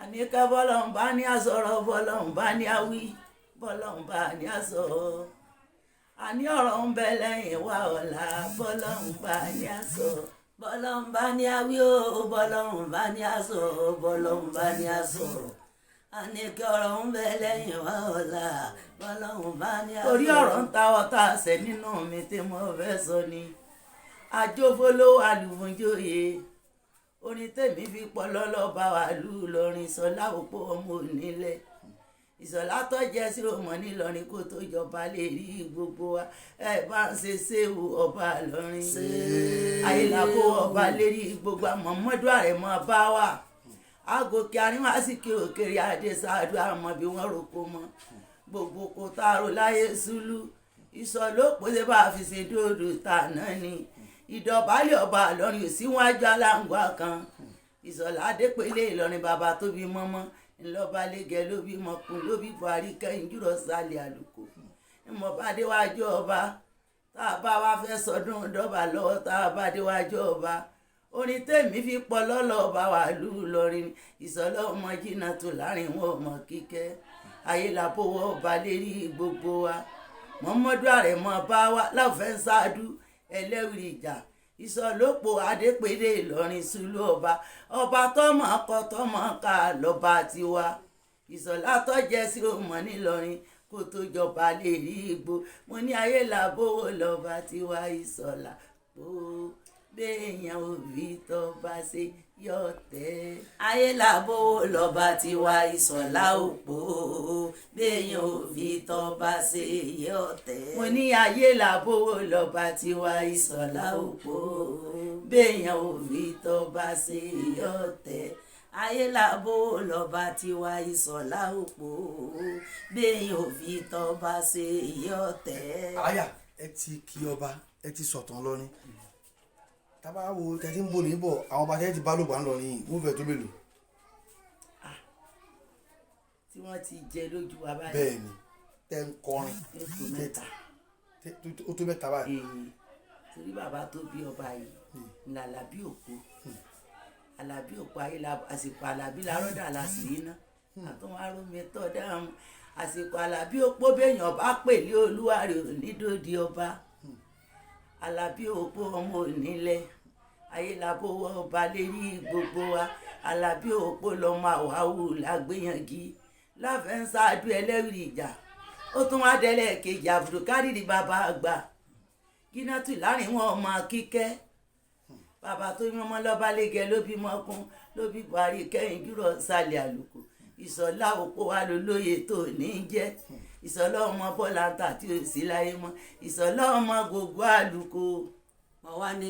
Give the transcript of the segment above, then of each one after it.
àní ká bọ́lọ́hún bá ní àsọ̀rọ̀ bọ́lọ́hún bá ní àwí bọ́lọ́hún bá ní àsọ̀rọ̀ àní ọ̀rọ̀ ń bẹ lẹ́yìn wa ọ̀la bọ́lọ́hún bá ní àsọ̀rọ̀ bọ́lọ́hún bá ní àwí o bọ́lọ́hún bá ní àsọ̀rọ̀ bọ́lọ́hún bá ní àsọ̀rọ̀ àní kí ọ̀rọ̀ ń bẹ lẹ́yìn wa ọ̀la bọ́lọ́hún bá ní àsọ̀rọ̀. torí ọ̀rọ̀ ń ta ọ̀tá àṣẹ nínú mi tí mo fẹ́ sọ ni àjọfóló àlùfúnjòyè orin tèmi fi pọlọlọ bá wà lù lọrin Ìṣọ̀lá òpó ọmọ onílẹ̀ Ìṣọ̀lá tó jẹ́ sí ọmọ nílọrin kó tó jọba lè rí gbogbo wa ẹ bá ń ṣe séwu ọba lọrin àyìnlábó ọba lérí gbogbo Muhammadu Àrẹ̀mọ bá wà àgòkè àríwá sì kí òkèrè adé ṣáájú àmọ́ bí wọ́n roko mọ́ gbogbo kò tààrọ̀ láyé Sùlù Ìṣọ̀lá òpó ṣe bá fi ṣe dòdò tà náà ni ìdọ̀bálẹ̀ ọba Ìlọrin ò síwájú aláǹgbá kan Ìṣọ̀lá Adépélé Ìlọrin bàbá tó bí mọ́mọ́ ńlọ́ba lẹ́gẹ̀ẹ́ ló bí mọ́kùn ló bí Buhari kẹ́yìn jùlọ sálẹ̀ àlùkò ìmọ̀ba déwájú ọba tá a bá wá fẹ́ sọdún dọ́bà lọ́wọ́ tá a bá déwájú ọba orin tèmi fi pọ̀ lọ́lọ́ ọba wà lù Ìlọrin Ìṣọ̀lá ọmọ jìnnà tó láàrin wọn ọmọ kíkẹ́ ayélabówó ọba lérí gbogbo wa Muhammadu Àrẹ̀mọ bá wa láfẹ́ ń ṣáájú ẹlẹ́wìrì ìjà Ìṣọ̀lópò Adépélé Ìlọrin Sùlù ọba tọmọ akọ tọmọ ká lọba tiwa Ìṣọ̀lá tọjẹ sí ọmọ nílọrin kó tó jọba lè rí igbó mo ní ayé làbówó lọba tiwa Ìṣọ̀lá pò béèyàn òbí tọba ṣe yọ tẹ. ayé làbówó lọba tiwa Ìṣọ̀lá òpó béèyàn òbí tọba ṣe yọ tẹ. mo ní ayé làbówó lọba tiwa Ìṣọ̀lá òpó béèyàn òbí tọba ṣe yọ tẹ. ayé làbówó lọba tiwa Ìṣọ̀lá òpó béèyàn òbí tọba ṣe yọ tẹ. àyà ẹ ti kí ọba ẹ ti sọ̀tàn lọ́rin tábà wo tẹ̀sí ń bò ní bọ̀ àwọn ọba tẹ́ ti bá lògbà ń lọ ní wọ́n fẹ́ tó mélòó. tí wọ́n ti jẹ lójú wa báyìí. bẹ́ẹ̀ ni tẹ́ ń kọrin mẹ́ta ó tó mẹ́ta báyìí. torí bàbá tó bí ọba yìí ní Àlàbí Òkú Àlàbí Òkú ayé àsìkò Àlàbí làárọ̀dà Àṣírí náà àtúnwá rómi tọ́ dáhùn àsìkò Àlàbí Òpó béèyàn bá pèlé olúwarè onídòdì ọba Àlàbí Òpó ọmọ onílẹ̀ ayélabówó ọba lérí gbogbo wa Àlàbí Òpó lọmọ àwáwù lágbéyànjú láfẹnsáàdù ẹlẹ́rìí ìjà ó tún wá délẹ̀ kejì Abdulkadir bàbá àgbà Gínátù láàrin wọn ọmọ kíkẹ́ bàbá tó bí ọmọ lọ́ba lẹ́gẹ̀ẹ́ ló bí mọ́kún ló bí Buhari kẹ́yìn jùlọ sálẹ̀ àlùkò Ìṣọ̀lá Òpó wa lólóye tó ní jẹ́ Ìṣọ̀lá ọmọ bọ́láńtà tí ò sí láyé mọ́ Ìṣọ̀lá ọmọ gbogbo àlùkò wọn wá ní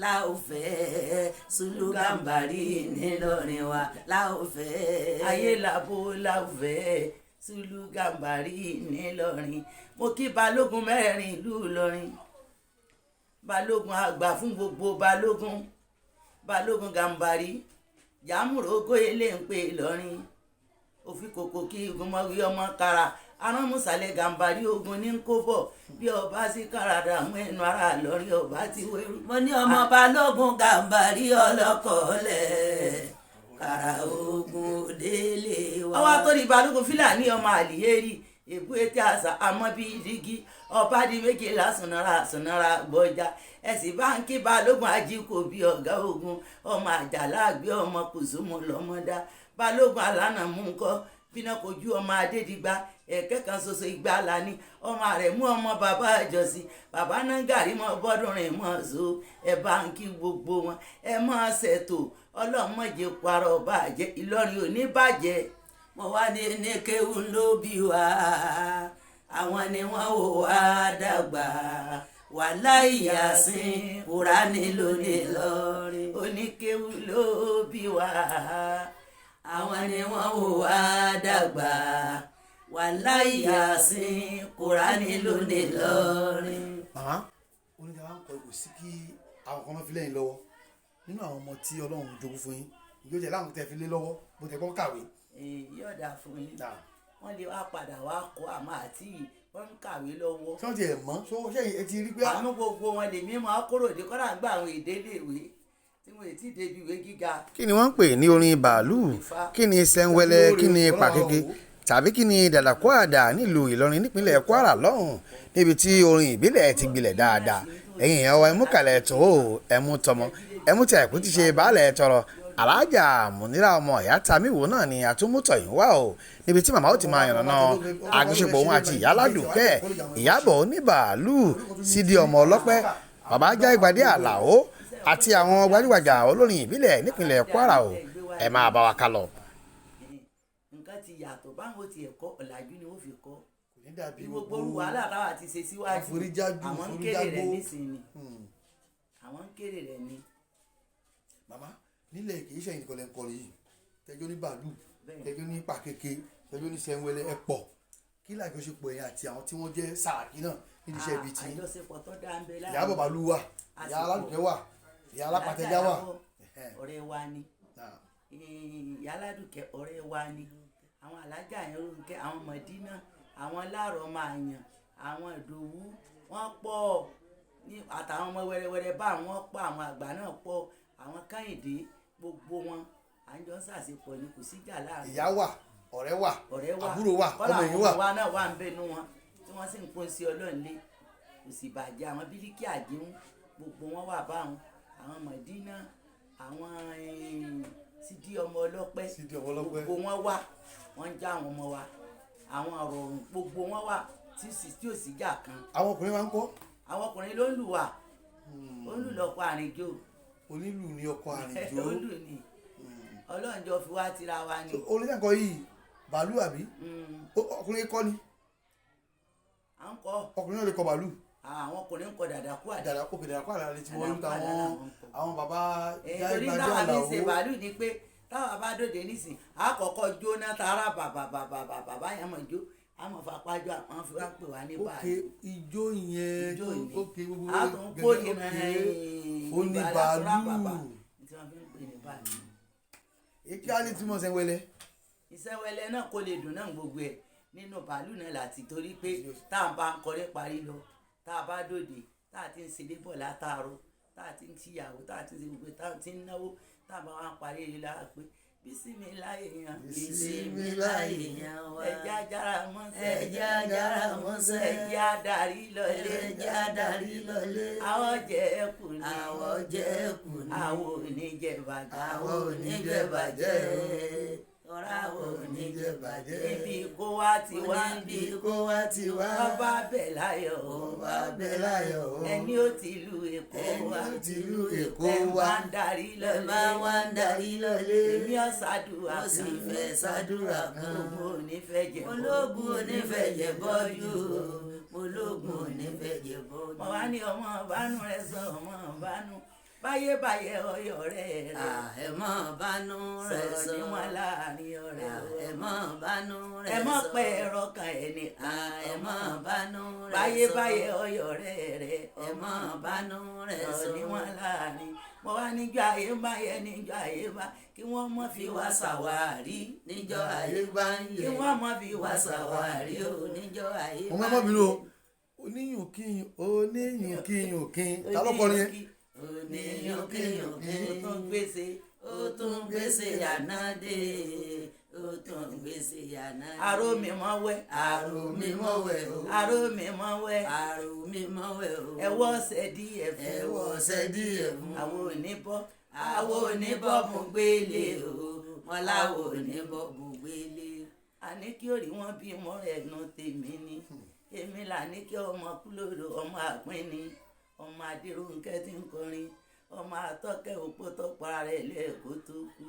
láòfẹ́ Sùlù Gàmbàrí nílọrin wa láòfẹ́ ayé làbó láòfẹ́ Sùlù Gàmbàrí nílọrin mo kí balógun mẹ́rin ìlú Ìlọrin balógun àgbà fún gbogbo balógun Gàmbàrí jàmúrógó ilé ń pè Ìlọrin òfin kòkò kí ìgbìmọ̀wé ọmọ kára aránmùsàlẹ̀ Gàmbàrí ogun ní kó bọ̀ bí ọba sí káràdà mú ẹnu ara Ìlọrin ọba ti wẹ́rù. mo ní ọmọ balógun Gàmbàrí ọlọ́kọ̀ọ́lẹ̀ kára ogun délé wa. ọwọ́ àtọ́rí balógun Fúlàní ọmọ àlìyérí èbú etí àṣà àmọ́ bíi dígí ọba di méjìlá sùnàrà gbọ́jà ẹ̀sìn báńkì balógun ajíkò bíi ọ̀gá ogun ọmọ àjàlá àgbẹ̀ ọmọ kùsùmù lọ́mọdá balógun alánà mú ńkọ́ bínú kojú ọmọ adédìgbà ẹ̀kẹ́ kan ṣoṣo igba lani ọmọ rẹ̀ mú ọmọ bàbá àjọsí bàbá náà gàrí mọ́ bọ́dúnrin mọ́ so ẹ̀ báńkì gbogbo wọn ẹ máa ṣètò ọlọ́mọdé parọ́ bàjẹ́ Ìlọrin ò ní bàjẹ́. mo wá ní kéwù ló bí wa àwọn ni wọ́n wò wá dàgbà wàláhì Yásìn Kùránì lónìí lọ́rin oníkéwù ló bí wa àwọn ni wọ́n wò wá dàgbà wàláhì Yásìn Kùránì lónìí lọ́rin. màmá oníjà wa ń kọ ìkò sí kí àwọn kan máa fi lẹ́yìn lọ́wọ́ nínú àwọn ọmọ tí Ọlọ́run jogún fún yín ìjọ jẹ láwọn tẹ fi lé lọ́wọ́ bó tẹ kọ́ kàwé. yóò dáa fún yín wọ́n lè wá padà wá kọ́ àmọ́ àti wọ́n ń kàwé lọ́wọ́. sọ́ọ̀tì ẹ̀ mọ́ ṣé ẹ ti rí pé. àánú gbogbo wọn lèmi máa kúrò dé kọ́dà gbà àwọn èdè léèwé tí mo ti débi ìwé gíga. kí ni wọ́n ń pè ní orin bàálù, kí ni sẹ́ńwẹ́lẹ́, kí ni pàkéke tàbí kí ni dàdàkúàdà nílùú Ìlọrin nípínlẹ̀ Kwara lọ́hùn níbi tí orin ìbílẹ̀ ti gbilẹ̀ dáadáa. ẹ̀yin èèyàn wa ẹmú kàlẹ̀ tó ẹmú tọmọ ẹmú tí àìkú ti ṣe baálẹ̀ tọrọ alájà múnira ọmọ ìyá tamiwo náà ni àtúmútọ̀ yìí wá o níbi tí màmá ó ti máa yànnàná àjọṣepọ̀ òun àti ìyáládùkẹ ìyábọ̀ oníbàálù sídi ọmọ ọlọ́pẹ́ bàbá Jaigbade Alao àti àwọn gbajúgbajà olórin ìbílẹ̀ nípínlẹ̀ Kwara o ẹ máa bá wa ká lọ. nǹkan ti yàtọ̀ báwo ti ẹ̀kọ́ ọ̀làjú ni wọ́n fi kọ́ dàbí gbogbo wàhálà táwa ti ṣe síwájú àwọn ń kéré rẹ̀ nísìnyí àwọn ń kéré rẹ̀ ni. màmá nílẹ̀ kì í ṣe ìkọlẹ̀ ńkọrin yìí tẹjọ́ ní bàálù tẹjọ́ ní pàkéke tẹjọ́ ní sẹ́ńwẹ́lẹ́ ẹ pọ̀ kí lájọṣepọ̀ ẹ̀yin àti àwọn tí wọ́n jẹ́ sàràkí náà níbi iṣẹ́ ibi tí àjọṣepọ̀ tó dá ń bẹ láàrin ìyá bàbálù wà ìyá aládùkẹ́ wà ìyá alápàtẹ́já wà. ọ̀rẹ́ wa ni Ìyáládùkẹ ọ̀rẹ́ wa ni àwọn alájà yẹn Rónkẹ́ àwọn Mọ̀dínà àwọn láàrọ̀ máa yàn àwọn Ìdòwú wọ́n pọ̀ ní àtàwọn ọmọ wẹ́rẹ́wẹ́rẹ́ bá wọn pọ̀ àwọn àgbà náà pọ̀ àwọn Kẹ́hìndé gbogbo wọn à ń jọ ń ṣàṣepọ̀ ni kò síjà láàrin. ìyá wà ọ̀rẹ́ wà àbúrò wà ọmọ yìí wà. kọ́lá àwọn ọmọ wa náà wà ń bẹnu wọn tí wọ́n sì ń pọ́n sí Ọlọ́run lé kò sì bàjẹ́ àwọn Bílíkì Àjíhùn gbogbo wọn wà báwọn àwọn Mọ̀dínà àwọn sídí ọmọ ọlọ́pẹ́ gbogbo wọn wà wọ́n ń já àwọn ọmọ wa àwọn ọ̀rọ̀ gbogbo wọn wà tí ò sí jà kan. àwọn ọkùnrin máa ń kọ́. àwọn ọkùnrin ló ń lù wá ó ń lù lọ́kọ àrìnjó. onílù ni ọkọ àrìnjó. ó lù ní Ọlọ́run jọ fi wá tira wa ni. oníjàkọ yìí bàálù àbí ọkùnrin kọ́ ni. à ń kọ́. ọkùnrin náà lè kọ bàálù. àwọn ọkùnrin ń kọ dàdàkúàdà. dàdàkúàdà rẹ ti wọ́n ń ta àwọn bàbá Jaigbade Alao. torí táwa fi ṣe bàálù ni pé táwa bá dòde nísìn àkọ́kọ́ jóná tààrà bàbá yẹn mọ̀ jó àmọ̀ fapájọ àwọn fi wá pè wá ní báyìí. ok ijó yẹn ok gbogbo gẹ́gẹ́ oníbàálù tí wọ́n fi ń pè ní báyìí. èkí á ní túmọ̀ sẹ́wẹ́lẹ́. ìsẹ́wẹ́lẹ́ náà kò lè dùn náà gbogbo ẹ̀ nínú bàálù náà láti torí pé tá à ń bá ń kọrin parí lọ tá a bá dòde tá a ti ń ṣeré bọ̀ látàárọ̀ tá a ti ń ṣìyàwó tá a ti ń ṣe gbogbo tá a ti ń náwó tá a bá wá ń parí ilé lára pé bísímìláì yan bísímìláì yan wá ẹjẹ ajára mọ́sẹ̀ ẹjẹ ajára mọ́sẹ̀ ẹjẹ adarí lọlé ẹjẹ adarí lọlé àwọn jẹ ẹkùn ní àwọn jẹ ẹkùn ní àwọn oníjẹbàjẹ́ àwọn oníjẹbàjẹ́ ọ̀rá àwọn oníjẹbàjẹ́ ibi kó wá ti wá ibi kó wá ti wá ọba bẹ̀ láyọ̀ ọba bẹ̀ láyọ̀ ẹni ó ti lu Èkó wá ẹni ó ti lu Èkó wá ẹ máa ń darí lọlé ẹ máa wá ń darí lọlé èmi ọ̀sàdùà ó sì fẹ́ ṣàdúrà kan ológun onífẹ̀jẹ̀ ológun onífẹ̀jẹ̀ bọ́jú ológun onífẹ̀jẹ̀ bọ́jú. mo wá ní ọmọ bánú rẹ sọ ọmọ bánú báyébáyé ọyọ rẹ rẹ ẹ mọ bánú rẹ sọ sọ ní wọn láàrin ọ̀rẹ́ ẹ mọ bánú rẹ sọ ẹ mọ pé ẹ̀rọ kan ẹnìkan ẹ mọ bánú rẹ sọ báyébáyé ọyọ rẹ rẹ ẹ mọ bánú rẹ sọ ní wọn láàrin mo wá níjọ́ ayé bá yẹ níjọ́ ayé bá kí wọ́n mọ̀ fi wá ṣàwárí níjọ́ ayé bá ń yẹ kí wọ́n mọ̀ fi wá ṣàwárí ṣàwárí o níjọ́ ayé mo bá máa ń bínú yẹ. o oníyùnkíyùnkín ta ló kọrin yẹn. oníyùnkíyùnkín ó tún gbèsè ó tún gbèsè ànádé ó tún gbèsè ànádé. aró mi mọ́ wẹ́ àrò mi mọ́ wẹ̀ o aró mi mọ́ wẹ́ àrò mi mọ́ wẹ̀ o ẹ̀wọ́ ọ̀sẹ̀ díẹ̀ fún ẹ̀wọ̀ ọ̀sẹ̀ díẹ̀ fún àwọn oníbọ́ àwọn oníbọ̀ mú gbélé o wọn láwọn oníbọ̀ mú gbélé. àní kí òrì wọn bí mọ ẹnu tèmi ni èmi là ní kí ọmọ kúlòdò ọmọ àpín ni ọmọ adéròǹkẹ́ tí ń kọrin ọmọ àtọ́kẹ́ òpó tó para rẹ̀ lẹ́ẹ̀kọ́ tó kú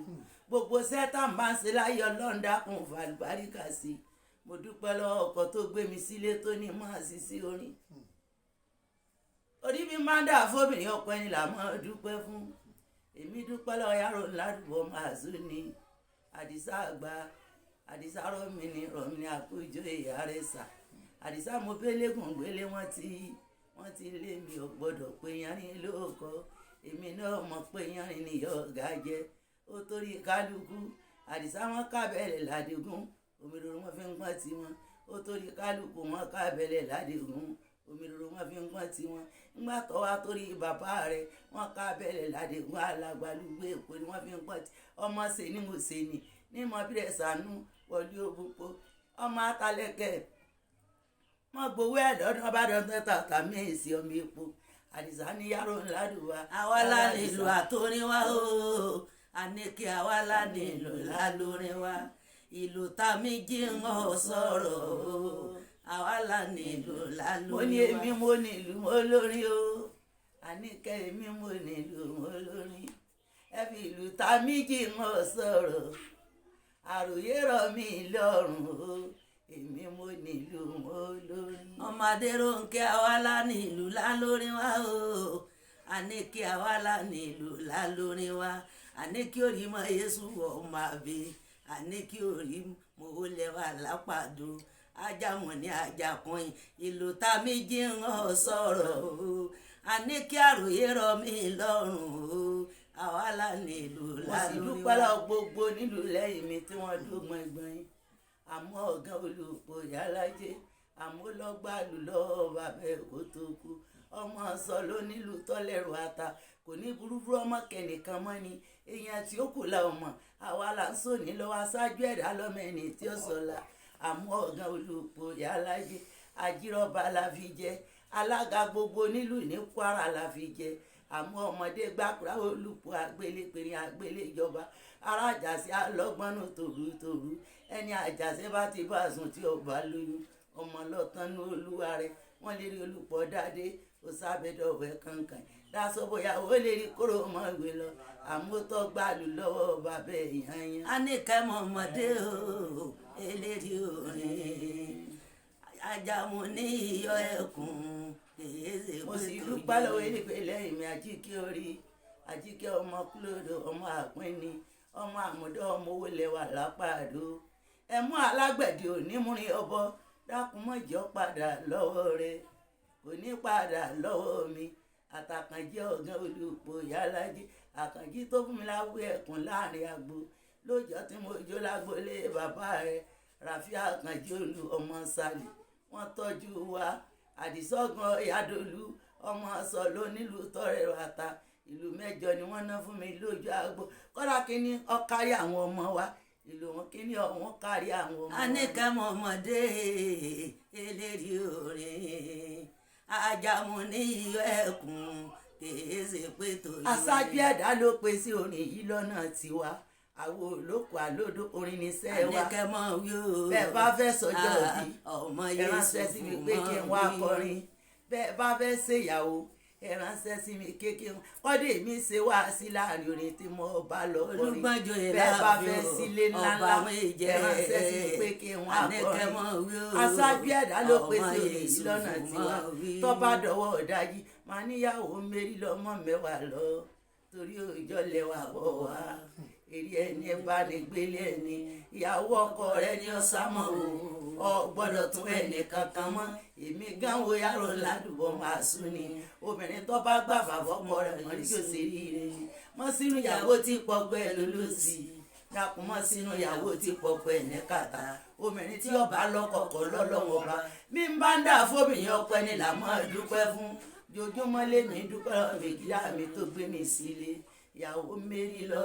gbogbo sẹ́tà ń bá ń ṣe láyé Ọlọ́run dákun fàlùbáríkà sí mo dúpẹ́ lọ́wọ́ ọkọ tó gbé mi sílé tó ní máa sì sí orin orí mi máa ń dà fóbìnrin ọkọ ẹni là máa dúpẹ́ fún èmi dúpẹ́ lọ́wọ́ yàrá ládùúgbò máa sùn ní Àdìsá àgbà Àdìsá rọmìnì àkójọ ìyá rẹ̀ sà Àdìsá mo bélégùn gbélé wọ́n ti lé mi ò gbọ́dọ̀ pé yanrin lóòkọ́ èmi náà mọ̀ pé yanrin nìyọ ọ̀gá jẹ́ ó torí kálukú Àdìsá wọn kábẹ̀rẹ̀ ládìgún òmìnira wọn fi ń pọ́n tiwọn ó torí kálukú wọn kábẹ̀rẹ̀ ládìgún omi roro wọn fi ń pọ́n tiwọn ńgbà tó wá torí bàbá rẹ̀ wọ́n ká abẹ́lẹ̀ ládégún alàgbàlúgbé èkó ni wọ́n fi ń pọ́n ti ọmọ ṣe ni mo ṣe ni ní mọ bí rẹ̀ sànú wọlé òbúpo ọmọ atalẹ̀kẹ̀ wọ́n gbowó ẹ̀ lọ́dún ọba dọ́tẹ́ tàtà mẹ́ẹ̀sì ọmọ epo àdìsá ní yàrá ńlá dùwà. àwa la nílò àtòrin wa o àníkè àwa la nílò lálórin wa ìlú tá mi jí ń sọ̀rọ̀ o àwa la nílò lálórin wa. mo ní èmi mo nílò mo lórin o àníkè èmi mo nílò mo lórin ẹ fi ìlú tá mi jí ń sọ̀rọ̀ àròyé rọ̀ mí lọ́rùn o èmi mo nílò mo lórin. ọmọdé Rónkẹ́ àwa la nílò lálórin wa o àníkè àwa la nílò lálórin wa àníkè orí mọ Yésù ọmọ àbí àníkè orí mo lẹ́wà lápàdó ajámọ̀ ní ajakùnrin ìlú tá méjì ń sọ̀rọ̀ o àníkè àròyé rọ̀ mí lọ́rùn o àwa la nílò lálórin wa. mo sì dúpẹ́ lọ gbogbo nílùú lẹ́yìn mi tí wọ́n dógbọ́n ẹgbọ́n yín àmọ́ ọ̀gá olùpọ̀ Ìyálájé àmúlọ́gbàlù lọ́wọ́ bàbá ẹ̀ kó tó kú ọmọ sọ ló nílùú tọ́lẹ̀rù ata kò ní burúburú ọmọ kẹnìkan mọ́ ni èèyàn tí ó kù la ọmọ àwa là ń sọ ní lọ́wọ́ aṣáájú ẹ̀dá lọ́mọ ẹni tí ó sọ̀la àmọ́ ọ̀gá olùpọ̀ Ìyálájé àjírọ̀bà la fi jẹ alága gbogbo nílùú ní Kwara la fi jẹ àmọ́ ọmọdé gbàkúrà olùpọ̀ àgbélépèrè àgbélé-ìjọba arájàsí alọ́gbọ́nù tòrútòrú ẹni àjàsí bá ti bá sùn tí ọba lóyún ọmọ lọ́tàn ní olúwa rẹ̀ wọ́n lè rí olùpọ̀ dáadé òsàbẹ̀dọ̀wẹ̀ kankan dáṣọ bóyá ó lè rí kóró ọmọ ìwé lọ àmótọ́ gbàlù lọ́wọ́ bàbá èèyàn yẹn. a ní kẹ́mọ̀ ọmọdé o eléri orin ajamu ní iyọ̀ ẹkùn èyí mo sì dúpẹ́ lọ́wọ́ elépe lẹ́yìn mi àjíkẹ́ orí àjíkẹ́ ọmọ kúlódò ọmọ àpínní ọmọ àmúdọ́ ọmọ owó lẹ́wà lápàdó ẹ̀mú alágbẹ̀dẹ òní múrin ọbọ dákun mọ́jọ́ padà lọ́wọ́ rẹ kò ní padà lọ́wọ́ mi àtàkànjẹ́ ọ̀gá olùpọ̀ Ìyálájé àkànjí tó fún mi láwé ẹ̀kún láàrin agbo lóòjọ́ tí mo jó lágbolé bàbá rẹ̀ Ràfí àkànjí olú ọmọ sálì wọ́n tọ́jú wa àdìsọ́gbọ̀n ìyádolú ọmọ sọ ló nílùú tọ́rẹ̀rọ ata ìlú 8 ni wọ́n ná fún mi lójú agbo kọ́dà kínní ọ̀kárí àwọn ọmọ wa ìlú wọn kínní ọ̀hún kárí àwọn ọmọ wa. a ní kẹ́mọ̀ ọmọdé eléri orin ajamu ní iyọ̀ ẹkùn kìí ṣe pé torí. aṣáájú ẹ̀dá ló pe sí orin yìí lọ́nà tiwa àwọn olóko àlódò orin ní sẹ́ẹ̀ wa àníkẹ́mọ̀ wí o bẹ́ẹ̀ bá fẹ́ sọjọ́ òbí ẹ ránṣẹ́ sí mi pé kí n wá kọrin bẹ́ẹ̀ bá fẹ́ ṣèyàwó ẹ ránṣẹ́ sí mi kékeré kọ́dé mi ṣe wá sí láàrin orin tí mo bá lọ kọrin bẹ́ẹ̀ bá fẹ́ sílé ńláńlá ẹ ránṣẹ́ sí mi pé kí n wá kọrin aṣáájú ẹ̀dá ló pe sí orin yìí lọ́nà tiwa tó bá dọ̀wọ́ ọ̀dájú màá níyàwó mérí lọ́mọ 10 lọ torí òòjọ́ lẹ́wà bọ̀ wá èrè ẹni bá ní gbélé ẹni ìyàwó ọkọ rẹ ní ọsàmọ o gbọ́dọ̀ tún ẹnì kankan mọ́ èmi gan wo yàrá ládùúgbò máa sún ni obìnrin tó bá gbà bàbá ọmọ rẹ mọ ní yóò ṣe rí rẹ mọ sínú ìyàwó tí pọpọ ẹ lólósì dákun mọ sínú ìyàwó tí pọpọ ẹ ní kàtà obìnrin tí ọba lọkọkọ lọlọwọ bá mi ń bá ń dà fóbìnrin ọpẹ ni là máa dúpẹ́ fún jojúmọ́ lèmi dúpẹ́ méjìlá mi tó gbé mi sílé ìyàwó mérí lọ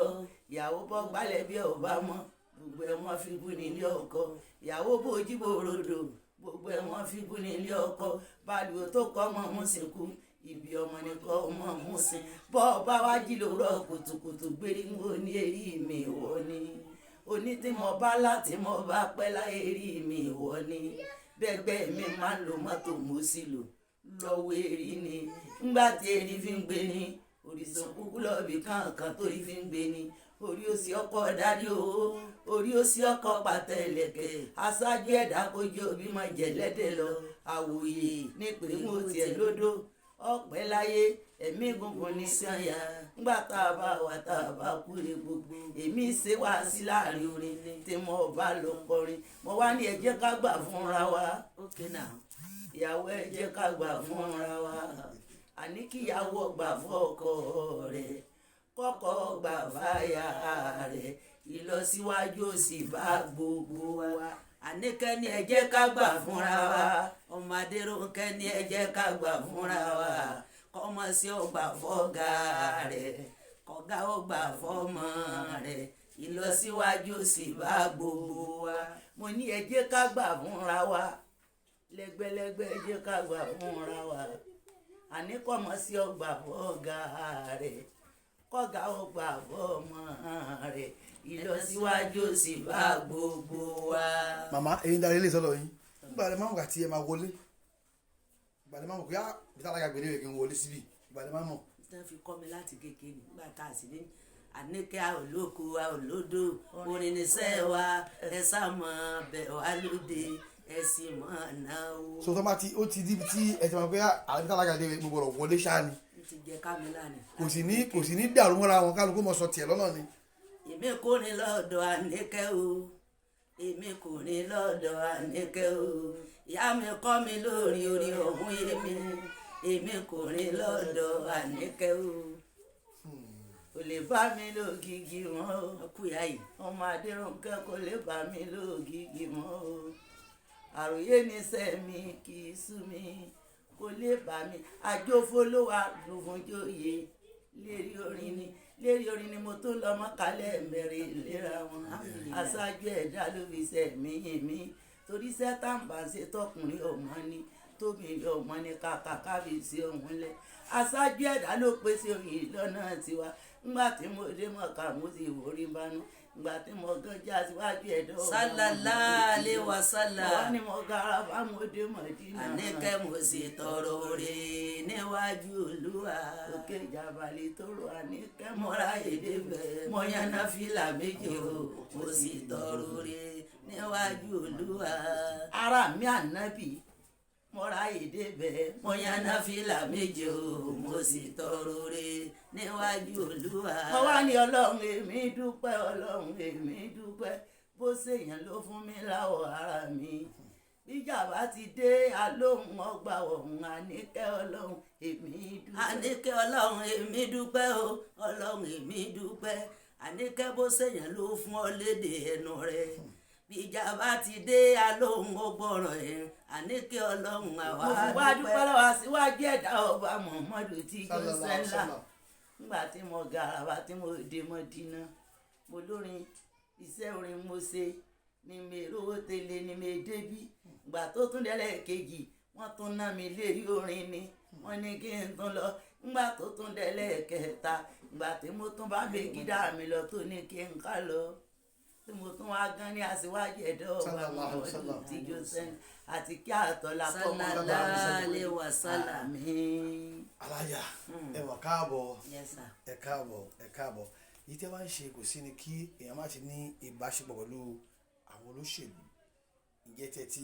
ìyàwó bọ́ gbálẹ̀ bí ọba mọ́ gbogbo ẹ̀ wọ́n fi bú nílé ọkọ ìyàwó bójú bòròdò gbogbo ẹ̀ wọ́n fi bú nílé ọkọ balùwẹ̀ tó kọ́ ọmọ mùsìnkú ibi ọmọ nìkan ọmọ mùsìn bọ́ ọba wá jí lòrọ̀ kùtùkùtù gbérígbó ní èrí mi ìwọ ni oní tí mo bá láti mo bá pẹ́ láyé rí mi ìwọ ni bẹ́gbẹ́ mi máa ń lo mọ́tò mo sì lò lọ́wọ́ èrí ni ńgbà tí èrí fi ń gbé ni òrìṣàn kúkú lọ́ọ̀bì kankan torí fi ń gbé ni orí òsì ọkọ dárí o orí òsì ọkọ pàtẹ ẹlẹ́kẹ̀ aṣáájú ẹ̀dá kojú òbí máa jẹ lẹ́dẹ̀ lọ àwòye nípìnlẹ̀ wọn tiẹ̀ lódò ọpẹ́ láyé ẹ̀mí gungun ní sànyà ńgbà tá a bá wà tá a bá kúre gbogbo èmi ṣe wá sí láàrin orin tí mo bá lọ kọrin mo wá ní ẹ jẹ́ ká gbà fúnra wa ìyàwó ẹ jẹ́ ká gbà fúnra wa àní kíyàwó gbà fọ́kọ rẹ̀ kọ́kọ́ gbà fáyà rẹ̀ ìlọsíwájú sì bá gbogbo wa Àníkẹ́ ní ẹ jẹ́ ká gbà fúnra wa ọmọ Adéròǹkẹ́ ní ẹ jẹ́ ká gbà fúnra wa kọ́mọ sí ó gbà fọ́gà rẹ̀ kọ́gá ó gbà fọ́mọ rẹ̀ ìlọsíwájú sì bá gbogbo wa. Mo ní ẹ jẹ́ ká gbà fúnra wa lẹ́gbẹ́lẹ́gbẹ́ ẹ jẹ́ ká gbà fúnra wa àní kọ́mọ sí ó gbà fọ́gà rẹ̀ kọ́gá ó gbà fọ́mọ rẹ̀ ìlọsíwájú sì bá gbogbo wa. màmá ẹ̀yin darí ilé sọ́dọ̀ yín nígbà tí máa ń gbà tí ẹ máa wọlé ìgbà tí máa mọ̀ pé bí tálákà gbèrè rẹ̀ kí n wọlé síbi ìgbà tí máa mọ̀. tí wọ́n fi kọ́ mi láti kékeré nígbà tá a sì ní Àníkẹ́ a ò lóko a ò lódò orin níṣẹ́ wa ẹ sàmọ́ bẹ̀ wá lóde ẹ sì mọ̀ náà o. so tọ́ bá ti ó ti di tí ẹ ti máa pé àbí tálákà gbèrè gbogbo ọ̀rọ̀ wọlé ṣáà ni. ti jẹ kámẹ́lá ni. kò sì ní dàrú mọ́ra wọn kálukú mọ̀ sọ tiẹ̀ lọ́nà ni. èmi kò ní lọ́dọ̀ Àníkẹ́ o èmi kò ní lọ́dọ̀ Àníkẹ́ o ìyá mi kọ́ mi lórí orí ọ̀hún èmi kò ní lọ́dọ̀ Àníkẹ́ o kò lè bá mi lógìgì mọ́ o kúyà yìí ọmọ Adéròǹkẹ́ kò lè bá mi lógìgì mọ́ o àròyé níṣẹ́ mi kì í sú mi kò lè bá mi àjòfólówà lùfúnjòyè lérí orin ni mo tó lọ́mọ kálẹ̀ mẹ́rin ìlera wọn aṣáájú ẹ̀dá ló fi sẹ̀mí mi torí sẹ́tàǹbà ṣe tọkùnrin ọmọ ni tóbìnrin ọmọ ni kàkà kábíyèsí ọ̀hún lẹ̀ aṣáájú ẹ̀dá ló pèsè òyìn lọ́nà tiwa ńgbà tí mo dé mọ̀ká mo sì wórí bánú ìgbà tí mo gan já síwájú ẹ̀dọ́ sallallahu alaihi wasallam wọ́n ní mo gara bá mo dé Mọ̀dínà Àníkẹ́ mo sì tọrọ rè níwájú Olúwa òkè ìjàbálẹ̀ tó rò Àníkẹ́ mọ́ra èdè bẹ́ẹ̀ mo yan náfìlà méje o mo sì tọrọ rè níwájú Olúwa ara mi ànábì mọ́ra èdè bẹ́ẹ̀ mo yan náfìlà méje o mo sì tọrọ rè níwájú Olúwa. mo wá ní Ọlọ́run èmi dúpẹ́ Ọlọ́run èmi dúpẹ́ bó ṣèyàn ló fún mi láwọ̀ ara mi bíjà bá ti dé alóhùn ọgbà ọ̀hún Àníkẹ́ Ọlọ́run èmi dúpẹ́. Àníkẹ́ Ọlọ́run èmi dúpẹ́ o Ọlọ́run èmi dúpẹ́ Àníkẹ́ bó ṣèyàn ló fún ọ lédè ẹnu rẹ bíjà bá ti dé alóhùn ọgbọ̀rọ̀ ẹ̀ Àníkẹ́ Ọlọ́run àwa dúpẹ́. mo wá dúpẹ́ lọ́wọ́ síwájú ẹ̀dá ọba Muhammadu tí kò sẹ́ńlá nígbà tí mo gàràbà tí mo dé Mọ̀dínà mo lórin iṣẹ́ orin mo ṣe ni mi rówó tẹ́lẹ̀ ni mi débí ìgbà tó tún délẹ̀ kejì wọ́n tún ná mi lérí orin ni wọ́n ní kí n tún lọ nígbà tó tún délẹ̀ kẹta ìgbà tí mo tún bá gbé gídá mi lọ tó ní kí n ká lọ tí mo tún wá gan ní aṣíwájú ẹ̀dọ́ ọba Muhammadu tí Joseph àti kí àtọ́lá kọ́ mọ́ sallallahu alaihi wasallam. alájà ẹ wà káàbọ̀ Yes sir. ẹ káàbọ̀ yìí tẹ́ wá ń ṣe kò sí ni kí èèyàn má ti ní ìbáṣepọ̀ pẹ̀lú àwọn olóṣèlú ìjẹ́ tẹ̀ tí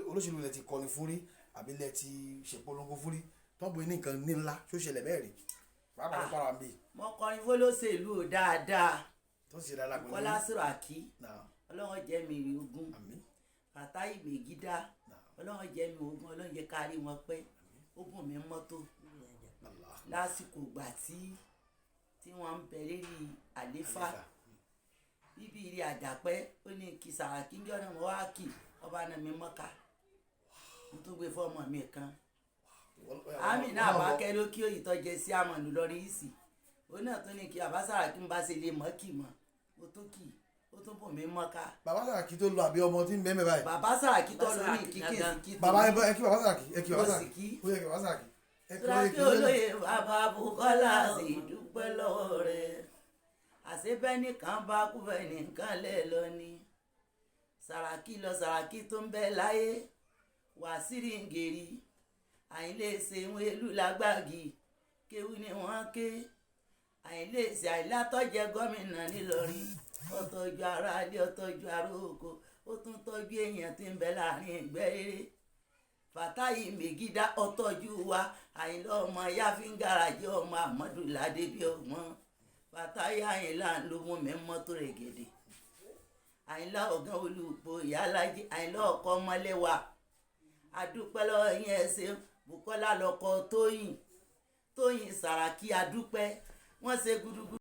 olóṣèlú lẹ ti kọrin fún rí àbí lẹ ti ṣèpolongo fún rí tọ́gbọ̀n ní nǹkan ní ńlá tó ṣẹlẹ̀ bẹ́ẹ̀ rí pàápàá ní Kwara mi. mo kọrin fólóṣèlú dáadáa tó ṣe dáadáa pẹ̀lú Kọ́lá Sùràkí Ọlọ́run jẹ́ mi rí ogún Fàtáì Mègídá Ọlọ́run jẹ́ mi ogún Ọlọ́run jẹ́ kárí wọn pẹ́ ogún mi mọ́tò lásìkò ìgbà tí wọ́n ń bẹ lérí àléfà bíbí ilé àjàpẹ́ ó ní kí Sàràkí ní ọ̀nà wọn wá kì ọba náà mi mọ́ka mo tún gbé fọ́ọ̀mù mi kan àmì náà bá kẹ́ ló kí òyìnbó jẹ sí àmọ̀nù lọ́rí ìsì ó náà tún ní kí bàbá Sàràkí ń bá ṣe lè mọ́ kì mọ́ mo tó kì ó tún bò mí mọ́ka. bàbá Sàràkí tó lu àbí ọmọ tí ń bẹ́ẹ̀ mẹ́ báyìí. bàbá Sàràkí tó lu ní kíkì sí bàbá ẹ kí bàbá Sàràkí ẹ kí bàbá Sàràkí ó yẹ kí bàbá Sàràkí. Sàràkí olóyè bàbá Bùkọ́lá sì dúpẹ́ lọ́wọ́ rẹ̀ àṣebẹ́ nìkan bá kúfẹ́ nìkan lẹ̀ lọ ni Sàràkí lọ Sàràkí tó ń bẹ láyé Wàsíìrì ngèrí àìlèṣe ìwọ̀n èlú lágbàgì kéwú ni wọ́n ké àìlèṣe àìlátọ́jẹ gómìnà nílọrin ọtọ́jú ara alẹ́ ọtọ́jú ara oko ó tún tọ́jú èèyàn tí ń bẹ láàrin ẹgbẹ́ eré Fàtáì Mègídá ọtọ́jú wa Àyìnlá ọmọ yáfíńgàràjẹ́ ọmọ Àmọ́dù ládébí ọmọ Fàtáì Àyìnlá ló mú mi mọ́tò rẹ̀ gèdè Àyìnlá ọ̀gán olùpọ̀ ìyálájẹ Àyìnlá ọkọ ọmọlẹ́wà adúpẹ́ lọ́wọ́ yín ẹ ṣé Bùkọ́lá lọ́kọ Tóyìn Sàràkí adúpẹ́ wọ́n ṣe gudugudu.